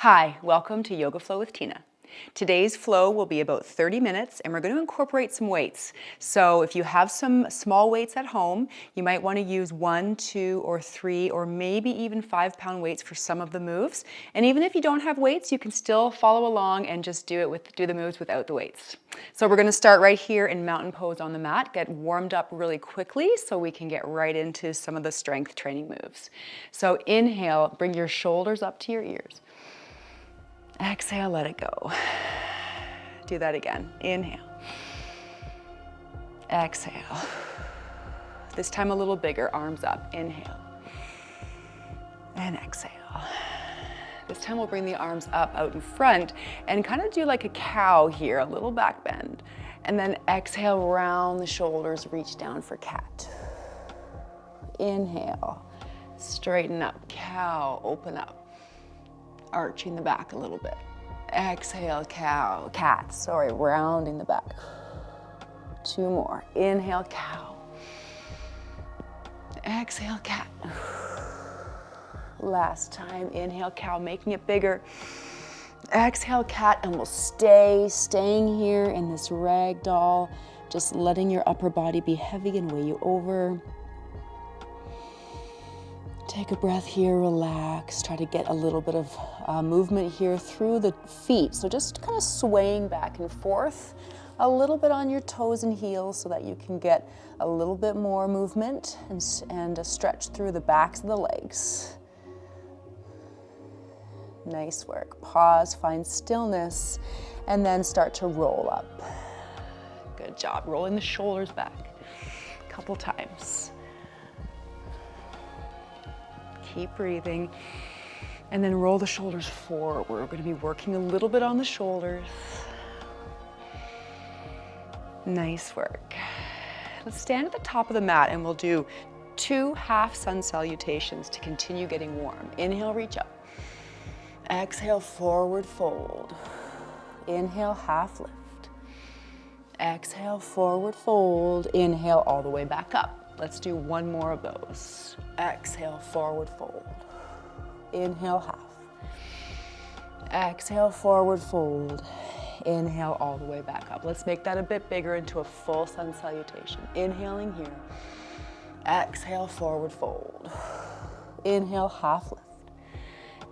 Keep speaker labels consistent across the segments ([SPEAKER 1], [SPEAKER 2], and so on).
[SPEAKER 1] Hi, welcome to Yoga Flow with Tina. Today's flow will be about 30 minutes and we're going to incorporate some weights. So if you have some small weights at home, you might want to use 1, 2, or 3, or maybe even 5-pound weights for some of the moves. And even if you don't have weights, you can still follow along and just do the moves without the weights. So we're going to start right here in mountain pose on the mat, get warmed up really quickly so we can get right into some of the strength training moves. So inhale, bring your shoulders up to your ears. Exhale, let it go. Do that again. Inhale. Exhale. This time a little bigger, arms up. Inhale. And exhale. This time we'll bring the arms up out in front and kind of do like a cow here, a little back bend. And then exhale, round the shoulders, reach down for cat. Inhale. Straighten up, cow, open up. Arching the back a little bit. Exhale, cow, cat, rounding the back. 2 more. Inhale, cow. Exhale, cat. Last time, inhale, cow, making it bigger. Exhale, cat, and we'll staying here in this ragdoll, just letting your upper body be heavy and weigh you over. Take a breath here, relax. Try to get a little bit of movement here through the feet. So just kind of swaying back and forth a little bit on your toes and heels so that you can get a little bit more movement and a stretch through the backs of the legs. Nice work. Pause, find stillness, and then start to roll up. Good job. Rolling the shoulders back a couple times. Keep breathing, and then roll the shoulders forward. We're going to be working a little bit on the shoulders. Nice work. Let's stand at the top of the mat and we'll do 2 half sun salutations to continue getting warm. Inhale, reach up. Exhale, forward fold. Inhale, half lift. Exhale, forward fold. Inhale, all the way back up. Let's do 1 more of those. Exhale, forward fold. Inhale, half. Exhale, forward fold. Inhale, all the way back up. Let's make that a bit bigger into a full sun salutation. Inhaling here. Exhale, forward fold. Inhale, half lift.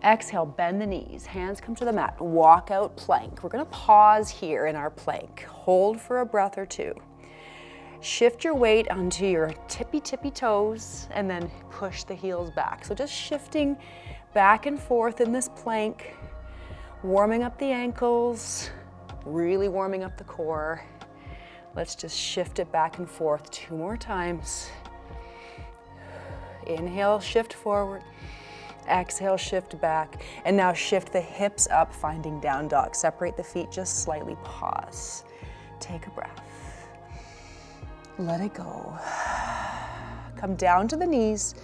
[SPEAKER 1] Exhale, bend the knees. Hands come to the mat. Walk out plank. We're going to pause here in our plank. Hold for a breath or 2. Shift your weight onto your tippy toes and then push the heels back. So just shifting back and forth in this plank, warming up the ankles, really warming up the core. Let's just shift it back and forth 2 more times. Inhale, shift forward. Exhale, shift back. And now shift the hips up, finding down dog. Separate the feet just slightly, pause. Take a breath. Let it go. Come down to the knees.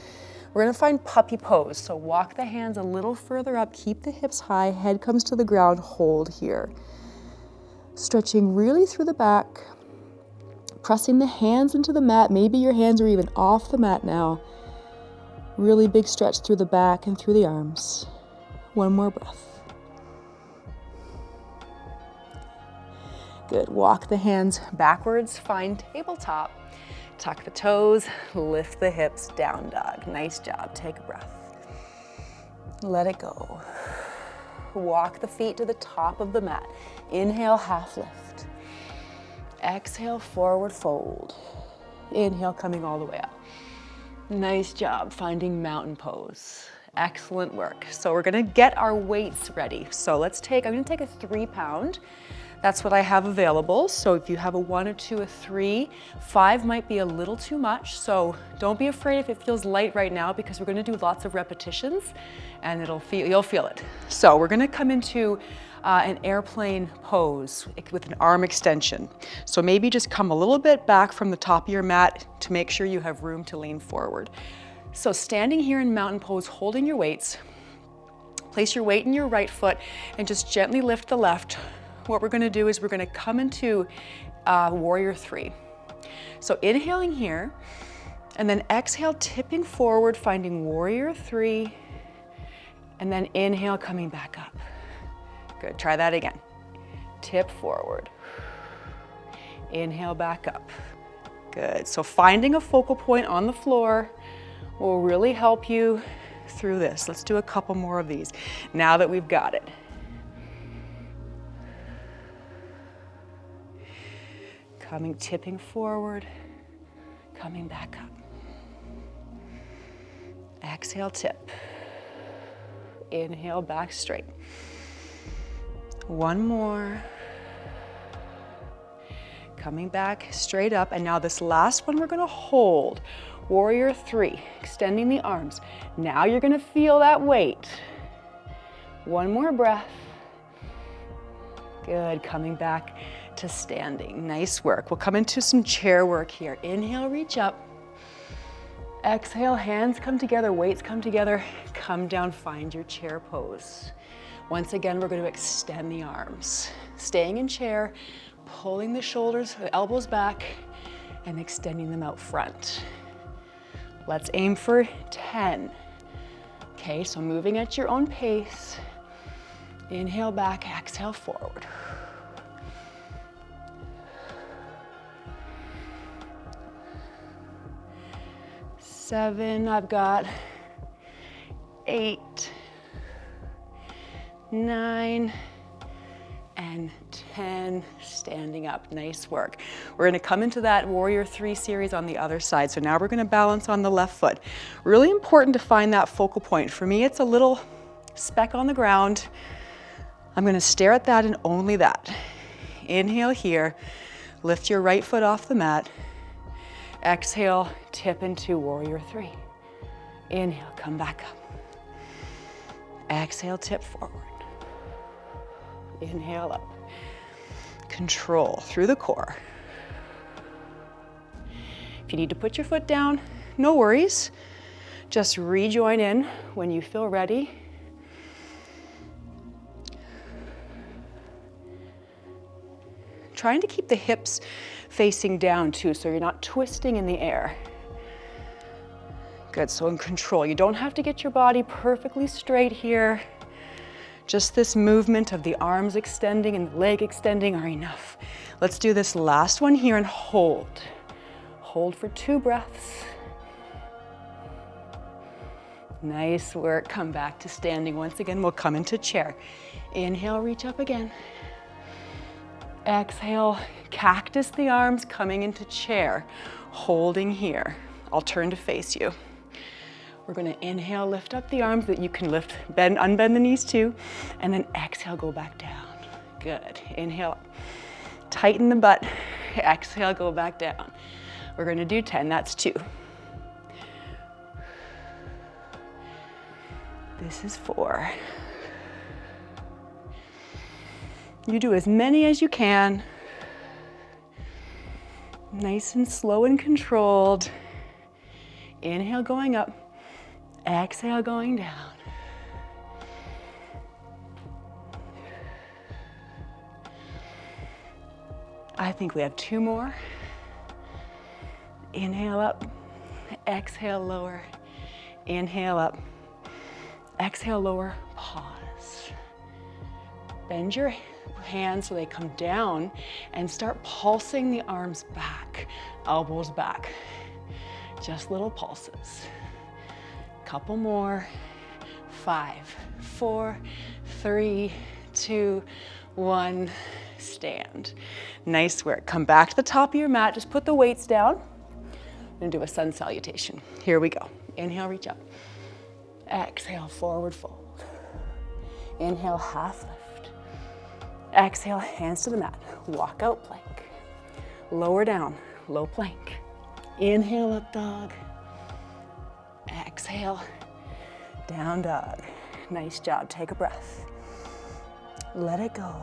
[SPEAKER 1] We're gonna find puppy pose. So walk the hands a little further up, keep the hips high, head comes to the ground, hold here. Stretching really through the back, pressing the hands into the mat. Maybe your hands are even off the mat now. Really big stretch through the back and through the arms. 1 more breath. Good. Walk the hands backwards, find tabletop. Tuck the toes, lift the hips, down dog. Nice job. Take a breath. Let it go. Walk the feet to the top of the mat. Inhale, half lift. Exhale, forward fold. Inhale, coming all the way up. Nice job finding mountain pose. Excellent work. So we're gonna get our weights ready. So I'm gonna take a 3-pound. That's what I have available. So if you have a 1, a 2, a 3, 5 might be a little too much. So don't be afraid if it feels light right now because we're gonna do lots of repetitions and you'll feel it. So we're gonna come into an airplane pose with an arm extension. So maybe just come a little bit back from the top of your mat to make sure you have room to lean forward. So standing here in mountain pose, holding your weights, place your weight in your right foot and just gently lift the left. What we're gonna do is we're gonna come into warrior 3. So inhaling here, and then exhale, tipping forward, finding warrior 3, And then inhale, coming back up. Good, try that again. Tip forward. Inhale, back up. Good, so finding a focal point on the floor will really help you through this. Let's do a couple more of these now that we've got it. Tipping forward, coming back up. Exhale, tip. Inhale, back straight. One more. Coming back straight up, and now this last one we're gonna hold. Warrior three, extending the arms. Now you're gonna feel that weight. One more breath. Good, coming back to standing. Nice work. We'll come into some chair work here. Inhale, reach up. Exhale, hands come together, weights come together. Come down, find your chair pose. Once again, we're going to extend the arms. Staying in chair, pulling the shoulders, the elbows back, and extending them out front. Let's aim for 10. Okay, so moving at your own pace. Inhale back, exhale forward. Seven, I've got 8, 9, and 10, standing up. Nice work. We're gonna come into that Warrior 3 series on the other side. So now we're gonna balance on the left foot. Really important to find that focal point. For me, it's a little speck on the ground. I'm gonna stare at that and only that. Inhale here, lift your right foot off the mat. Exhale, tip into Warrior 3. Inhale, come back up. Exhale, tip forward. Inhale up. Control through the core. If you need to put your foot down, no worries. Just rejoin in when you feel ready. Trying to keep the hips facing down too, so you're not twisting in the air. Good, so in control. You don't have to get your body perfectly straight here. Just this movement of the arms extending and the leg extending are enough. Let's do this last one here and hold. Hold for 2 breaths. Nice work, come back to standing. Once again, we'll come into chair. Inhale, reach up again. Exhale, cactus the arms, coming into chair, holding here. I'll turn to face you. We're gonna inhale, lift up the arms that you can lift, bend, unbend the knees too, and then exhale, go back down. Good, inhale, tighten the butt, exhale, go back down. We're gonna do 10, that's 2. This is 4. You do as many as you can. Nice and slow and controlled. Inhale, going up. Exhale, going down. I think we have 2 more. Inhale up. Exhale, lower. Inhale up. Exhale, lower. Pause. Bend your hands so they come down and start pulsing the arms back, elbows back. Just little pulses. Couple more. 5, 4, 3, 2, 1. Stand. Nice work. Come back to the top of your mat. Just put the weights down and do a sun salutation. Here we go. Inhale, reach up. Exhale, forward fold. Inhale, half lift. Exhale, hands to the mat. Walk out plank. Lower down, low plank. Inhale, up dog. Exhale, down dog. Nice job, take a breath. Let it go.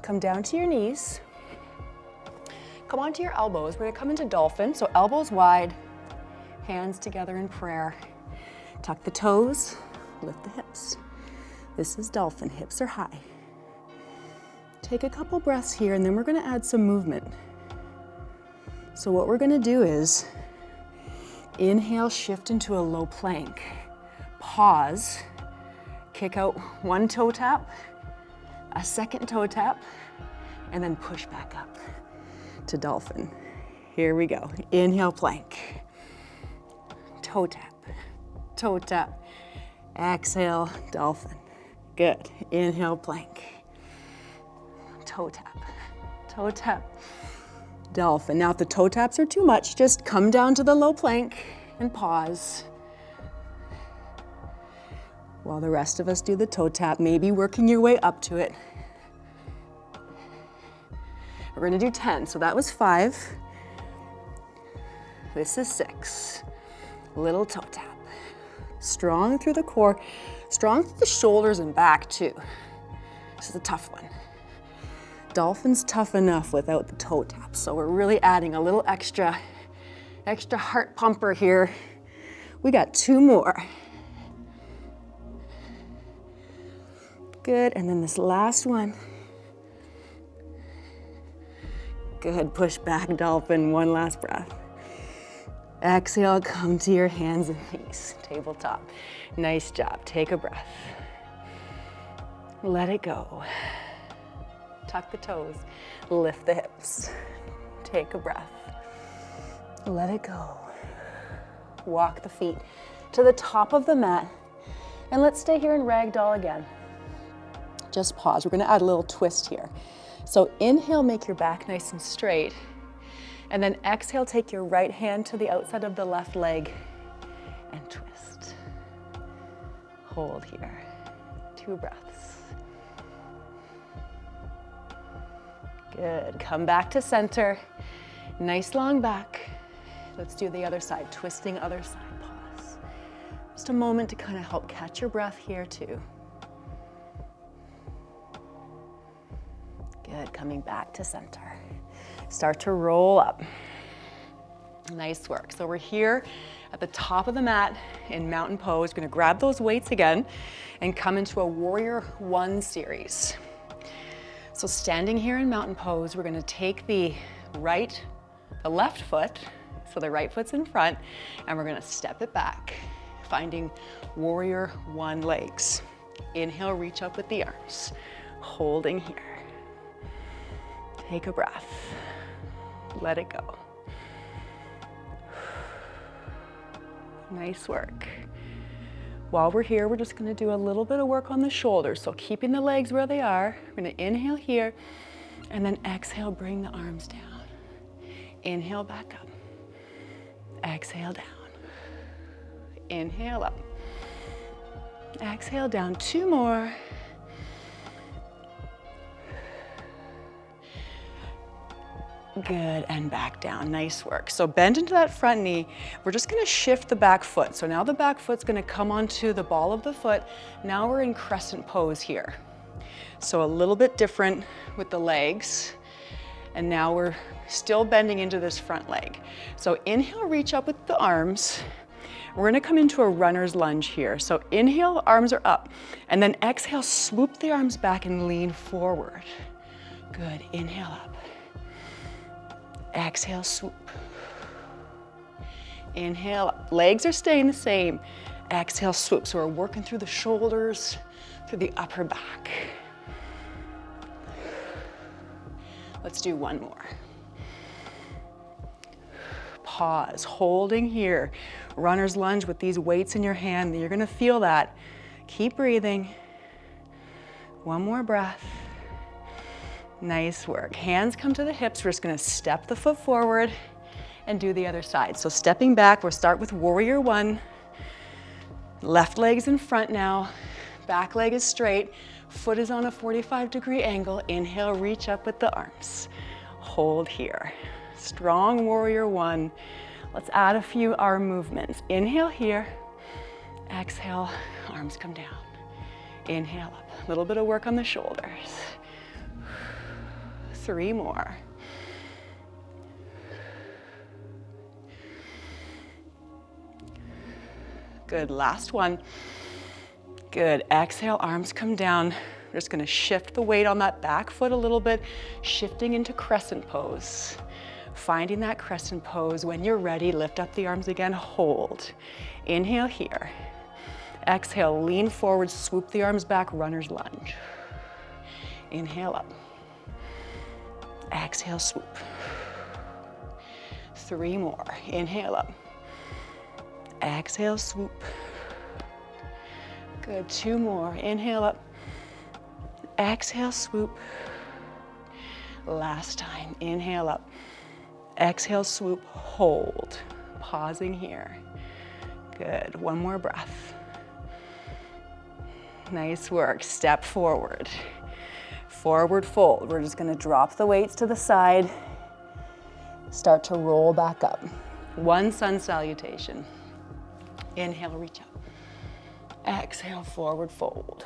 [SPEAKER 1] Come down to your knees. Come onto your elbows. We're gonna come into dolphin, so elbows wide, hands together in prayer. Tuck the toes, lift the hips. This is dolphin, hips are high. Take a couple breaths here and then we're gonna add some movement. So what we're gonna do is inhale, shift into a low plank. pause, kick out one toe tap, a second toe tap, and then push back up to dolphin. Here we go. Inhale, plank. Toe tap. Exhale, dolphin. Good. Inhale, plank. Toe tap, dolphin. Now if the toe taps are too much, just come down to the low plank and pause. While the rest of us do the toe tap, maybe working your way up to it. We're gonna do 10, so that was 5. This is 6. Little toe tap. Strong through the core, strong through the shoulders and back too. This is a tough one. Dolphin's tough enough without the toe tap, so we're really adding a little extra heart pumper here. We got 2 more. Good, and then this last one. Good, push back, dolphin, one last breath. Exhale, come to your hands and knees, tabletop. Nice job, take a breath. Let it go. Tuck the toes, lift the hips. Take a breath. Let it go. Walk the feet to the top of the mat. And let's stay here in ragdoll again. Just pause. We're gonna add a little twist here. So inhale, make your back nice and straight. And then exhale, take your right hand to the outside of the left leg and twist. Hold here. 2 breaths. Good. Come back to center. Nice long back. Let's do the other side. Twisting other side. Pause. Just a moment to kind of help catch your breath here too. Good. Coming back to center. Start to roll up. Nice work. So we're here at the top of the mat in mountain pose. We're going to grab those weights again and come into a warrior 1 series. So standing here in mountain pose, we're going to take the left foot, so the right foot's in front, and we're going to step it back, finding warrior 1 legs. Inhale, reach up with the arms, holding here. Take a breath. Let it go. Nice work. While we're here, we're just gonna do a little bit of work on the shoulders. So keeping the legs where they are, we're gonna inhale here, and then exhale, bring the arms down. Inhale back up. Exhale down. Inhale up. Exhale down. 2 more. Good, and back down. Nice work. So bend into that front knee. We're just gonna shift the back foot. So now the back foot's gonna come onto the ball of the foot. Now we're in crescent pose here. So a little bit different with the legs. And now we're still bending into this front leg. So inhale, reach up with the arms. We're gonna come into a runner's lunge here. So inhale, arms are up. And then exhale, swoop the arms back and lean forward. Good, inhale up. Exhale, swoop. Inhale up. Legs are staying the same. Exhale, swoop. So we're working through the shoulders, through the upper back. Let's do 1 more. Pause, holding here. Runner's lunge with these weights in your hand. You're gonna feel that. Keep breathing. 1 more breath. Nice work. Hands come to the hips. We're just gonna step the foot forward and do the other side. So stepping back, we'll start with warrior 1. Left leg's in front now. Back leg is straight. Foot is on a 45-degree angle. Inhale, reach up with the arms. Hold here. Strong warrior 1. Let's add a few arm movements. Inhale here. Exhale, arms come down. Inhale up. A little bit of work on the shoulders. 3 more. Good, last one. Good, exhale, arms come down. We're just gonna shift the weight on that back foot a little bit, shifting into crescent pose. Finding that crescent pose. When you're ready, lift up the arms again, hold. Inhale here. Exhale, lean forward, swoop the arms back, runner's lunge. Inhale up. Exhale, swoop. 3 more. Inhale up. Exhale, swoop. Good. 2 more. Inhale up. Exhale, swoop. Last time. Inhale up. Exhale, swoop. Hold. Pausing here. Good. 1 more breath. Nice work. Step forward. Forward fold. We're just going to drop the weights to the side. Start to roll back up. 1 sun salutation. Inhale, reach up. Exhale, forward fold.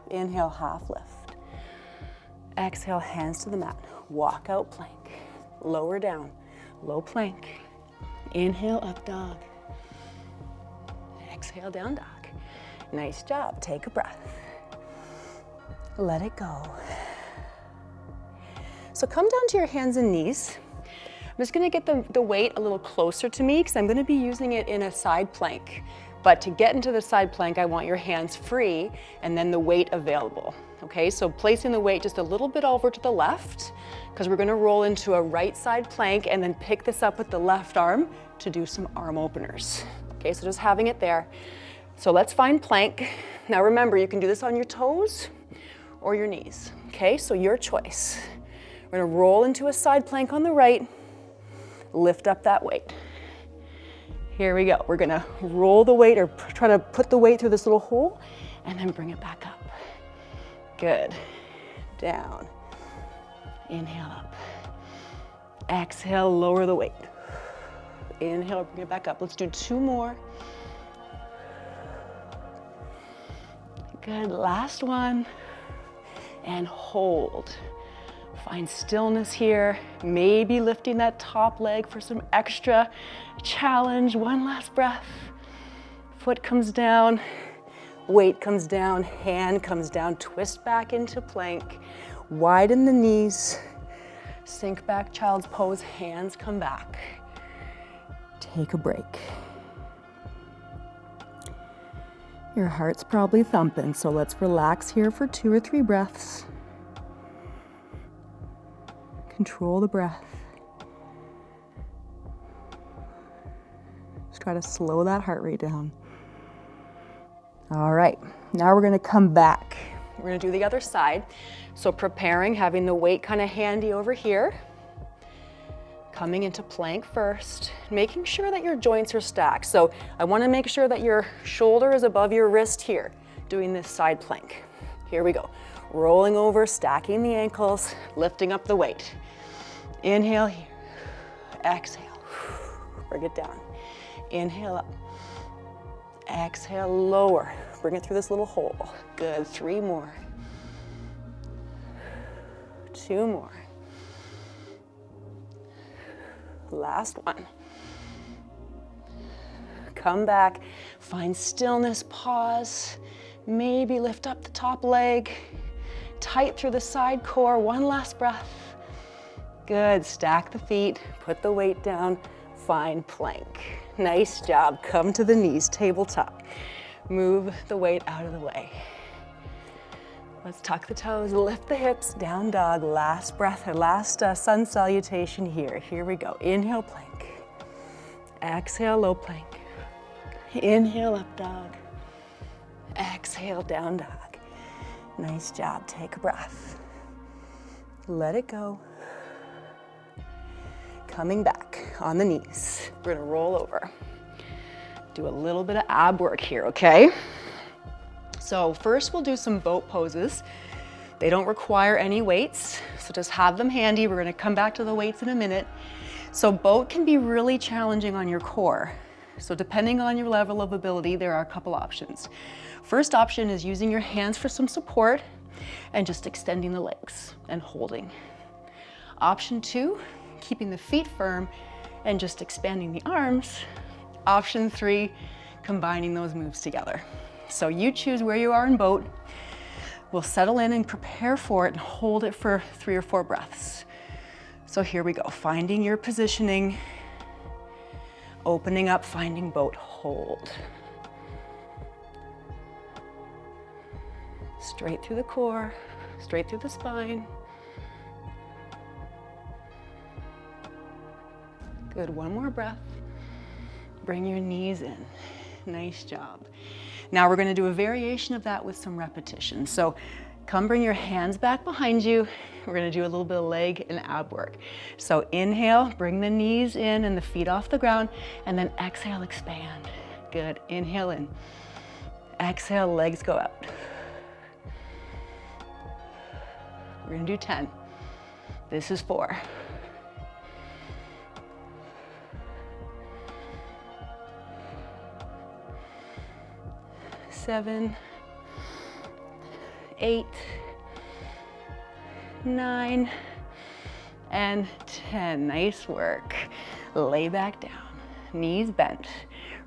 [SPEAKER 1] Inhale, half lift. Exhale, hands to the mat. Walk out plank. Lower down. Low plank. Inhale, up dog. Exhale, down dog. Nice job. Take a breath. Let it go. So come down to your hands and knees. I'm just gonna get the weight a little closer to me because I'm gonna be using it in a side plank. But to get into the side plank, I want your hands free and then the weight available. Okay, so placing the weight just a little bit over to the left because we're gonna roll into a right side plank and then pick this up with the left arm to do some arm openers. Okay, so just having it there. So let's find plank. Now remember, you can do this on your toes or your knees. Okay, so your choice. We're gonna roll into a side plank on the right, lift up that weight. Here we go. We're gonna roll the weight or try to put the weight through this little hole and then bring it back up. Good. Down. Inhale up. Exhale, lower the weight. Inhale, bring it back up. Let's do 2 more. Good, last one. And hold. Find stillness here. Maybe lifting that top leg for some extra challenge. 1 last breath. Foot comes down, weight comes down, hand comes down, twist back into plank. Widen the knees, sink back, child's pose, hands come back. Take a break. Your heart's probably thumping, so let's relax here for 2 or 3 breaths. Control the breath. Just try to slow that heart rate down. All right, now we're gonna come back. We're gonna do the other side. So preparing, having the weight kind of handy over here. Coming into plank first, making sure that your joints are stacked. So I wanna make sure that your shoulder is above your wrist here, doing this side plank. Here we go. Rolling over, stacking the ankles, lifting up the weight. Inhale here, exhale, bring it down. Inhale up, exhale, lower. Bring it through this little hole. Good, 3 more. 2 more. Last one. Come back, find stillness, pause. Maybe lift up the top leg. Tight through the side core, 1 last breath. Good, stack the feet, put the weight down, find plank. Nice job, come to the knees, tabletop. Move the weight out of the way. Let's tuck the toes, lift the hips, down dog, last breath, or last sun salutation here. Here we go, inhale plank. Exhale, low plank. Inhale, up dog. Exhale, down dog. Nice job, take a breath. Let it go. Coming back on the knees. We're gonna roll over. Do a little bit of ab work here, okay? So first we'll do some boat poses. They don't require any weights, so just have them handy. We're gonna come back to the weights in a minute. So boat can be really challenging on your core. So depending on your level of ability, there are a couple options. First option is using your hands for some support and just extending the legs and holding. Option 2, keeping the feet firm and just expanding the arms. Option 3, combining those moves together. So you choose where you are in boat. We'll settle in and prepare for it and hold it for 3 or 4 breaths. So here we go, finding your positioning, opening up, finding boat, hold. Straight through the core, straight through the spine. Good, one more breath. Bring your knees in. Nice job. Now we're gonna do a variation of that with some repetitions. So come bring your hands back behind you. We're gonna do a little bit of leg and ab work. So inhale, bring the knees in and the feet off the ground, and then exhale, expand. Good, inhale in. Exhale, legs go out. We're gonna do 10. This is 4. 7, 8, 9, and 10. Nice work. Lay back down, knees bent.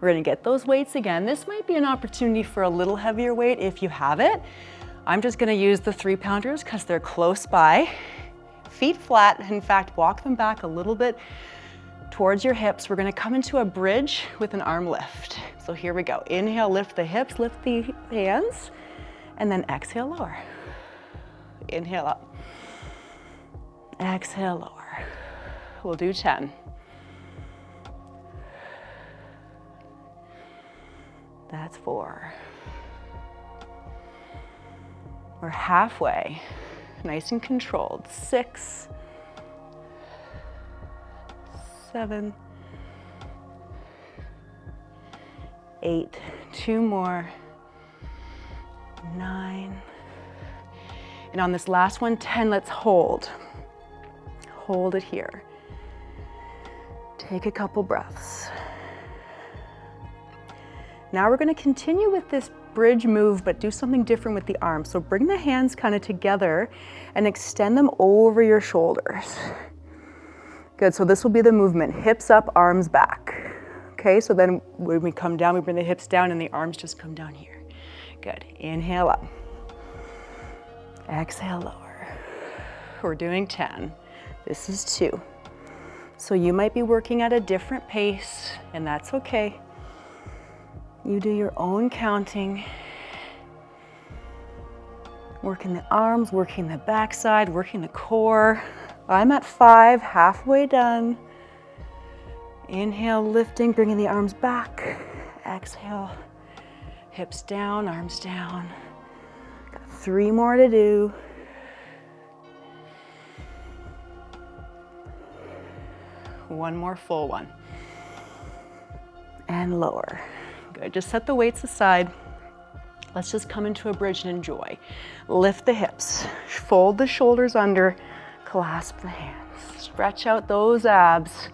[SPEAKER 1] We're gonna get those weights again. This might be an opportunity for a little heavier weight if you have it. I'm just gonna use the 3-pounders because they're close by. Feet flat, in fact, walk them back a little bit towards your hips. We're gonna come into a bridge with an arm lift. So here we go. Inhale, lift the hips, lift the hands, and then exhale, lower. Inhale up. Exhale, lower. We'll do 10. That's 4. We're halfway. Nice and controlled. 6, 7, 8, 2 more, 9, and on this last one, 10, let's hold. Hold it here. Take a couple breaths. Now we're gonna continue with this bridge move, but do something different with the arms. So bring the hands kind of together and extend them over your shoulders. Good, so this will be the movement, hips up, arms back. Okay, so then when we come down, we bring the hips down and the arms just come down here. Good, inhale up. Exhale, lower. We're doing 10. This is 2. So you might be working at a different pace, and that's okay. You do your own counting. Working the arms, working the backside, working the core. I'm at 5, halfway done. Inhale, lifting, bringing the arms back. Exhale, hips down, arms down. Got 3 more to do. One more full one. And lower. Good, just set the weights aside. Let's just come into a bridge and enjoy. Lift the hips, fold the shoulders under, clasp the hands. Stretch out those abs.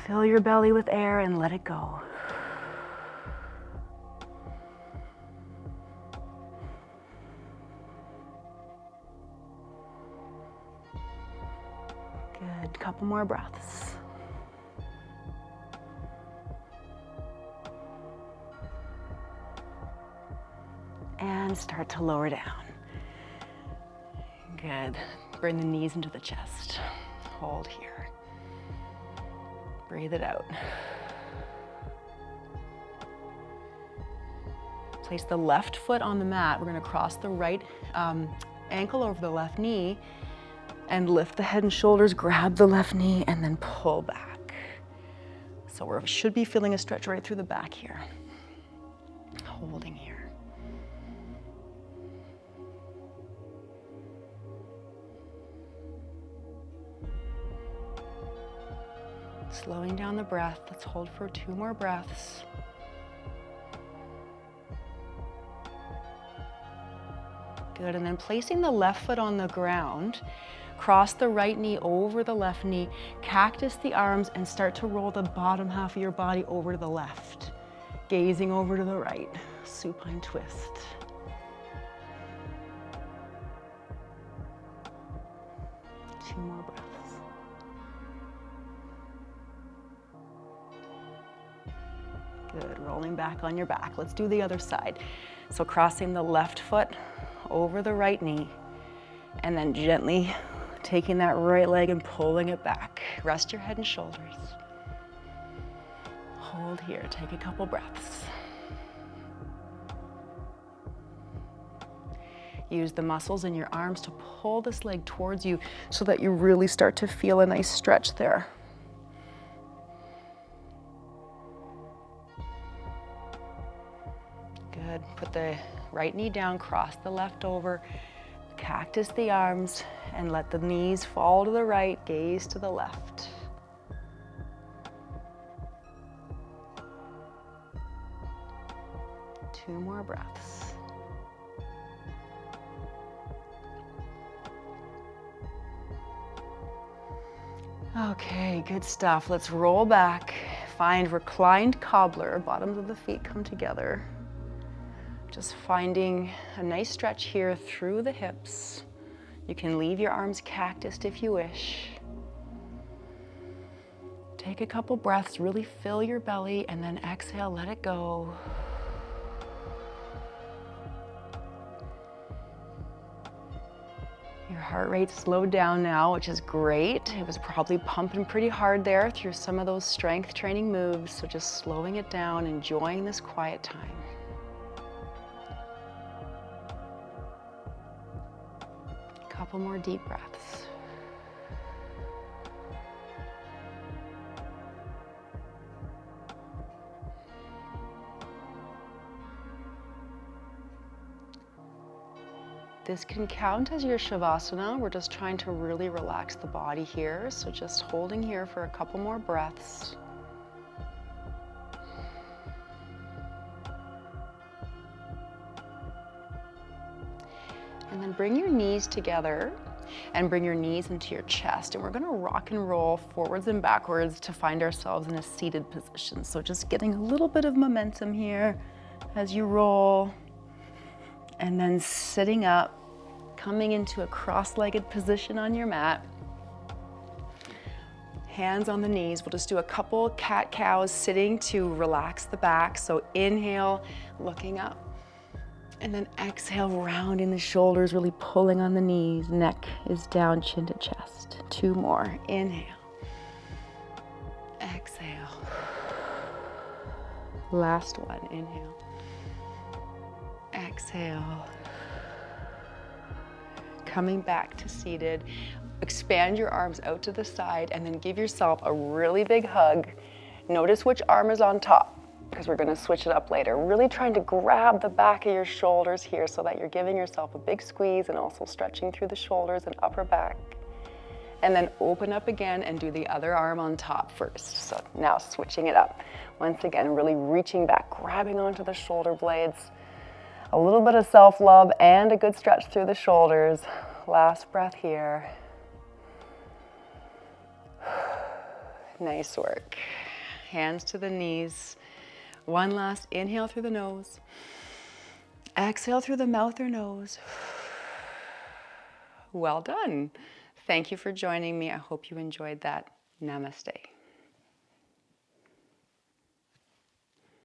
[SPEAKER 1] Fill your belly with air and let it go. Good, couple more breaths. And start to lower down. Good, bring the knees into the chest. Hold here. Breathe it out. Place the left foot on the mat. We're gonna cross the right ankle over the left knee and lift the head and shoulders, grab the left knee, and then pull back. So we should be feeling a stretch right through the back here. Holding here. Slowing down the breath. Let's hold for 2 more breaths. Good, and then placing the left foot on the ground, cross the right knee over the left knee, cactus the arms, and start to roll the bottom half of your body over to the left, gazing over to the right, supine twist. Two more breaths. Good, rolling back on your back. Let's do the other side. So crossing the left foot over the right knee, and then gently taking that right leg and pulling it back. Rest your head and shoulders. Hold here, take a couple breaths. Use the muscles in your arms to pull this leg towards you so that you really start to feel a nice stretch there. Good. Put the right knee down, cross the left over, cactus the arms, and let the knees fall to the right, gaze to the left. Two more breaths. Okay, good stuff. Let's roll back. Find reclined cobbler. Bottoms of the feet come together. Just finding a nice stretch here through the hips. You can leave your arms cactused if you wish. Take a couple breaths, really fill your belly, and then exhale, let it go. Your heart rate slowed down now, which is great. It was probably pumping pretty hard there through some of those strength training moves, so just slowing it down, enjoying this quiet time. Couple more deep breaths. This can count as your Shavasana. We're just trying to really relax the body here. So just holding here for a couple more breaths. And then bring your knees together and bring your knees into your chest. And we're gonna rock and roll forwards and backwards to find ourselves in a seated position. So just getting a little bit of momentum here as you roll. And then sitting up, coming into a cross-legged position on your mat. Hands on the knees. We'll just do a couple cat-cows sitting to relax the back. So inhale, looking up. And then exhale, rounding the shoulders, really pulling on the knees. Neck is down, chin to chest. Two more. Inhale. Exhale. Last one. Inhale. Exhale. Coming back to seated. Expand your arms out to the side and then give yourself a really big hug. Notice which arm is on top, because we're going to switch it up later. Really trying to grab the back of your shoulders here so that you're giving yourself a big squeeze and also stretching through the shoulders and upper back. And then open up again and do the other arm on top first. So now switching it up. Once again, really reaching back, grabbing onto the shoulder blades. A little bit of self-love and a good stretch through the shoulders. Last breath here. Nice work. Hands to the knees. One last inhale through the nose. Exhale through the mouth or nose. Well done. Thank you for joining me. I hope you enjoyed that. Namaste.